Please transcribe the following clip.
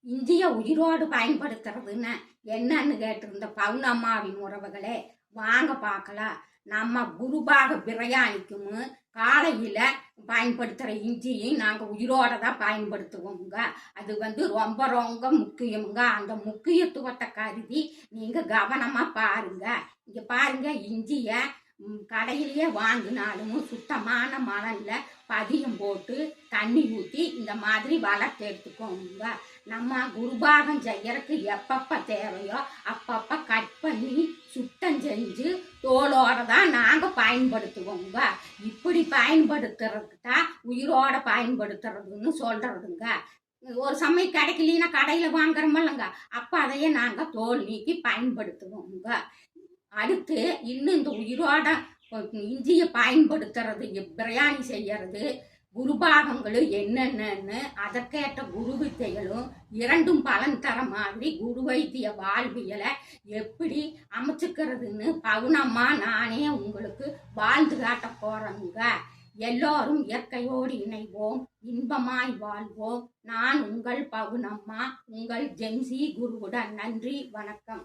இந்திய உயிரோடு பயன்படுத்துறதுன்னு என்னன்னு கேட்டிருந்த பவுனம்மாவின் உறவுகளே, வாங்க பார்க்கலாம். நம்ம குருபாக பிரியாணிக்கும் காலையில் பயன்படுத்துகிற இஞ்சியும் நாங்கள் உயிரோட தான் பயன்படுத்துவோங்க. அது ரொம்ப ரொம்ப முக்கியமுங்க. அந்த முக்கியத்துவத்தை கருதி நீங்கள் கவனமாக பாருங்க. இங்கே பாருங்க, இஞ்சியை கடையிலேயே வாங்கினாலும் சுத்தமான மணலில் பதியம் போட்டு தண்ணி ஊற்றி இந்த மாதிரி வளர்த்து எடுத்துக்கோங்க. நம்ம குருபாகம் செய்யறதுக்கு எப்பப்போ தேவையோ அப்பப்போ கட் பண்ணி சுத்தம் செஞ்சு தோலோட தான் நாங்கள் பயன்படுத்துவோங்க. இப்படி பயன்படுத்துறதுக்கு தான் உயிரோட பயன்படுத்துறதுன்னு சொல்கிறதுங்க. ஒரு சமயம் கிடைக்கலன்னா கடையில் வாங்குறோமில்லங்க, அப்போ அதையே நாங்கள் தோல் நீக்கி பயன்படுத்துவோங்க. அடுத்து இன்னும் இந்த உயிரோட இஞ்சியை பயன்படுத்துறது, பிரியாணி செய்யறது, குருபாகங்களும் என்னென்னு அதற்கேற்ற குரு வித்தைகளும் இரண்டும் பலன் தர மாதிரி குரு வைத்திய வாழ்வியலை எப்படி அமைச்சுக்கிறதுன்னு பவுனம்மா நானே உங்களுக்கு வாழ்ந்து காட்ட போறேங்க. எல்லோரும் இயற்கையோடு இணைவோம், இன்பமாய் வாழ்வோம். நான் உங்கள் பவுனம்மா, உங்கள் ஜென்சி குருவுடன். நன்றி, வணக்கம்.